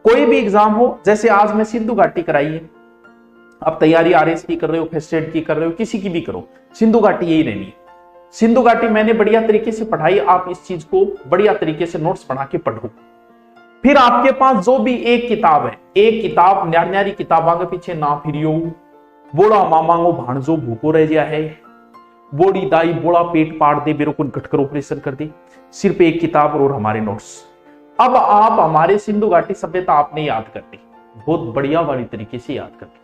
कोई भी एग्जाम हो, जैसे आज मैं सिंधु घाटी कराई है, आप तैयारी आरएस की कर रहे हो, फेस्टेड की कर रहे हो, किसी की भी करो, सिंधु घाटी यही रहनी है। सिंधु घाटी मैंने बढ़िया तरीके से पढ़ाई, आप इस चीज को बढ़िया तरीके से नोट्स बना के पढ़ो। फिर आपके पास जो भी एक किताब है, एक किताब न्यारी न्यारी किताबों के पीछे ना फिरियो, बोला मामांगो भाणजो भूखो रह गया है, बोड़ी दाई बोला पेट पाड़ दे, मेरे को घटकर ऑपरेशन कर दे, सिर्फ एक किताब और हमारे नोट्स। अब आप हमारे सिंधु घाटी सभ्यता आपने याद कर ली, बहुत बढ़िया वाली तरीके से याद कर ली।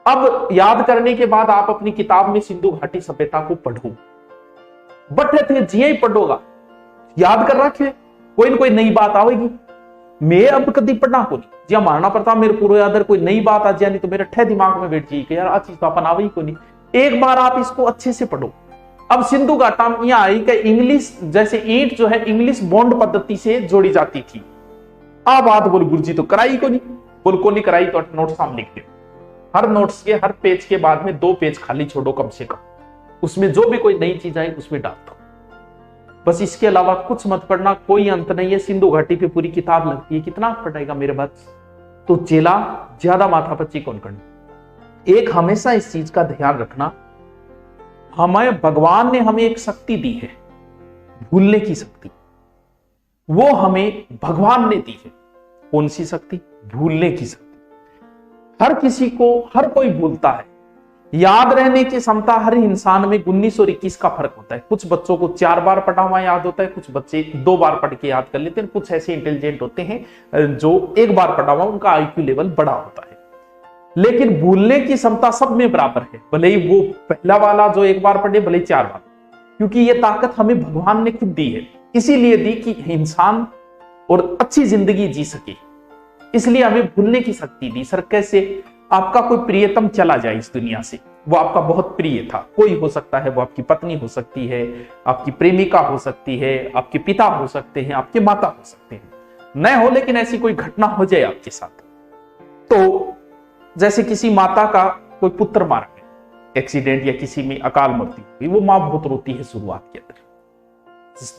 अब याद करने के बाद आप अपनी किताब में सिंधु घाटी सभ्यता को पढ़ो, बटे थे जिये ही पढ़ोगा, याद कर रखे, कोई ना कोई नई बात आएगी। मैं अब कभी पढ़ना को नहीं, जी मानना पड़ता मेरे पूरा याद, कोई नई बात आ जाए नहीं तो मेरे ठे दिमाग में बैठ जाएगी यार, आ चीज तो अपन आवे को नहीं। एक बार आप इसको अच्छे से पढ़ो। अब सिंधु घाटा में यह आई कि इंग्लिश, जैसे ईंट जो है इंग्लिश बॉन्ड पद्धति से जोड़ी जाती थी। आ बात बोल गुरुजी तो कराई को नहीं, बोल को नहीं कराई तो नोट्स हम लिख दे, हर नोट्स के हर पेज के बाद में 2 पेज खाली छोड़ो कम से कम, उसमें जो भी कोई नई चीज आई उसमें डाल दो, बस इसके अलावा कुछ मत पढ़ना, कोई अंत नहीं है। सिंधु घाटी पे पूरी किताब लगती है, कितना पढ़ेगा मेरे बात। तो चेला ज्यादा माथापच्ची कौन करनी। एक हमेशा इस चीज का ध्यान रखना, हमें भगवान ने हमें एक शक्ति दी है, भूलने की शक्ति, वो हमें भगवान ने दी है। कौन सी शक्ति? भूलने की शक्ति। हर किसी को, हर कोई भूलता है। याद रहने की क्षमता हर इंसान में 19 और 21 का फर्क होता है। कुछ बच्चों को 4 बार पढ़ा हुआ याद होता है, कुछ बच्चे 2 बार पढ़ के याद कर लेते हैं, कुछ ऐसे इंटेलिजेंट होते हैं जो 1 बार पढ़ा हुआ उनका आईक्यू लेवल बड़ा होता है। लेकिन भूलने की क्षमता सब में बराबर है, भले ही वो पहला वाला जो 1 बार पढ़े, भले ही 4 बार, क्योंकि ये ताकत हमें भगवान ने खुद दी है। इसीलिए दी कि इंसान और अच्छी जिंदगी जी सके, इसलिए हमें भूलने की शक्ति दी। सर कैसे? आपका कोई प्रियतम चला जाए इस दुनिया से, वो आपका बहुत प्रिय था, कोई हो सकता है, वो आपकी पत्नी हो सकती है, आपकी प्रेमिका हो सकती है, आपके पिता हो सकते हैं, आपके माता हो सकते हैं, न हो, लेकिन ऐसी कोई घटना हो जाए आपके साथ, तो जैसे किसी माता का कोई पुत्र मारा गया एक्सीडेंट या किसी में अकाल मृत्यु हुई, वो मां बहुत रोती है शुरुआत के अंदर,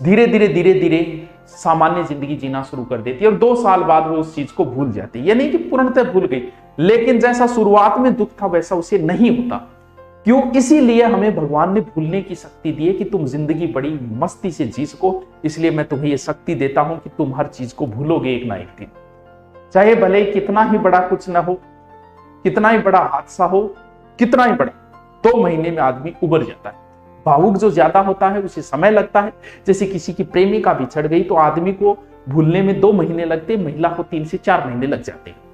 धीरे धीरे धीरे धीरे सामान्य जिंदगी जीना शुरू कर देती है और 2 साल बाद वो उस चीज को भूल जाती है। ये नहीं कि पूर्णतः भूल गई, लेकिन जैसा शुरुआत में दुख था वैसा उसे नहीं होता। क्यों? इसीलिए हमें भगवान ने भूलने की शक्ति दी है कि तुम जिंदगी बड़ी मस्ती से जी सको। इसलिए मैं तुम्हें यह शक्ति देता हूं कि तुम हर चीज को भूलोगे एक ना एक दिन, चाहे भले कितना ही बड़ा कुछ ना हो, कितना ही बड़ा हादसा हो, कितना ही बड़ा, 2 महीने में आदमी उबर जाता है। भावुक जो ज्यादा होता है उसे समय लगता है। जैसे किसी की प्रेमिका बिछड़ गई तो आदमी को भूलने में 2 महीने लगते, महिला को 3 से 4 महीने लग जाते हैं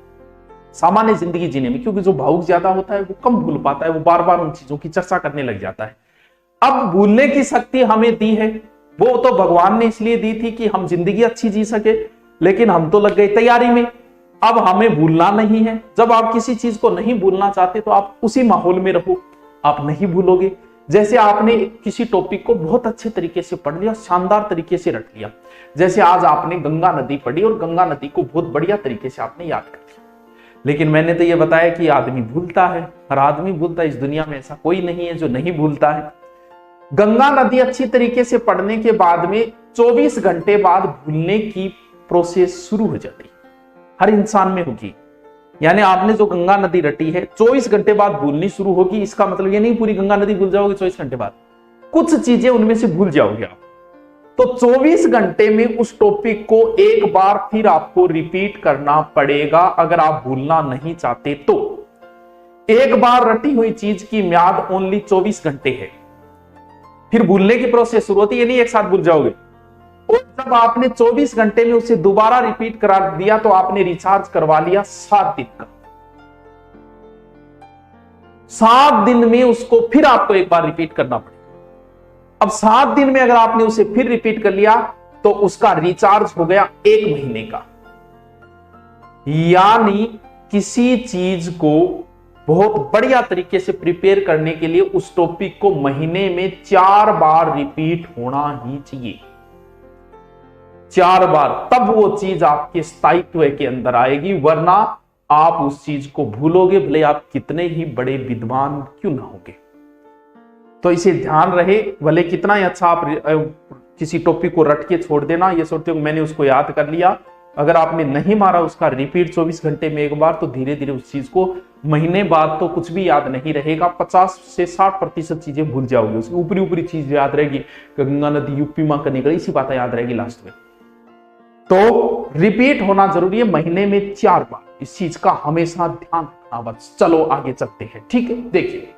सामान्य जिंदगी जीने में, क्योंकि जो भावुक ज्यादा होता है वो कम भूल पाता है, वो बार बार उन चीजों की चर्चा करने लग जाता है। अब भूलने की शक्ति हमें दी है, वो तो भगवान ने इसलिए दी थी कि हम जिंदगी अच्छी जी सके, लेकिन हम तो लग गए तैयारी में। अब हमें भूलना नहीं है। जब आप किसी चीज को नहीं भूलना चाहते तो आप उसी माहौल में रहो, आप नहीं भूलोगे। जैसे आपने किसी टॉपिक को बहुत अच्छे तरीके से पढ़ लिया, शानदार तरीके से रट लिया, जैसे आज आपने गंगा नदी पढ़ी और गंगा नदी को बहुत बढ़िया तरीके से आपने याद कर लिया। लेकिन मैंने तो ये बताया कि आदमी भूलता है, हर आदमी भूलता है, इस दुनिया में ऐसा कोई नहीं है जो नहीं भूलता है। गंगा नदी अच्छी तरीके से पढ़ने के बाद में 24 घंटे बाद भूलने की प्रोसेस शुरू हो जाती है, हर इंसान में होगी। यानी आपने जो गंगा नदी रटी है 24 घंटे बाद भूलनी शुरू होगी। इसका मतलब ये नहीं पूरी गंगा नदी भूल जाओगे 24 घंटे बाद, कुछ चीजें उनमें से भूल जाओगे आप। तो 24 घंटे में उस टॉपिक को एक बार फिर आपको रिपीट करना पड़ेगा अगर आप भूलना नहीं चाहते तो। एक बार रटी हुई चीज की म्याद ओनली 24 घंटे है, फिर भूलने की प्रोसेस शुरू होती है, नहीं एक साथ भूल जाओगे। और जब आपने 24 घंटे में उसे दोबारा रिपीट करा दिया तो आपने रिचार्ज करवा लिया 7 दिन का। 7 दिन में उसको फिर आपको एक बार रिपीट करना पड़ेगा। अब 7 दिन में अगर आपने उसे फिर रिपीट कर लिया तो उसका रिचार्ज हो गया 1 महीने का। यानी किसी चीज को बहुत बढ़िया तरीके से प्रिपेयर करने के लिए उस टॉपिक को महीने में 4 बार रिपीट होना ही चाहिए, 4 बार, तब वो चीज आपके स्थायित्व के अंदर आएगी, वरना आप उस चीज को भूलोगे, भले आप कितने ही बड़े विद्वान क्यों ना होगे। तो इसे ध्यान रहे, भले कितना ही अच्छा आप किसी टॉपिक को रट के छोड़ देना, ये सोचते हो मैंने उसको याद कर लिया, अगर आपने नहीं मारा उसका रिपीट 24 घंटे में एक बार, तो धीरे धीरे उस चीज को महीने बाद तो कुछ भी याद नहीं रहेगा, 50 से 60% चीजें भूल जाओगे। उसकी ऊपरी ऊपरी चीज याद रहेगी, गंगा नदी यूपी मां करने गई, इसी बातें याद रहेगी लास्ट में। तो रिपीट होना जरूरी है, महीने में 4 बार। इस चीज का हमेशा ध्यान रखना। बस चलो आगे चलते हैं, ठीक है। देखिए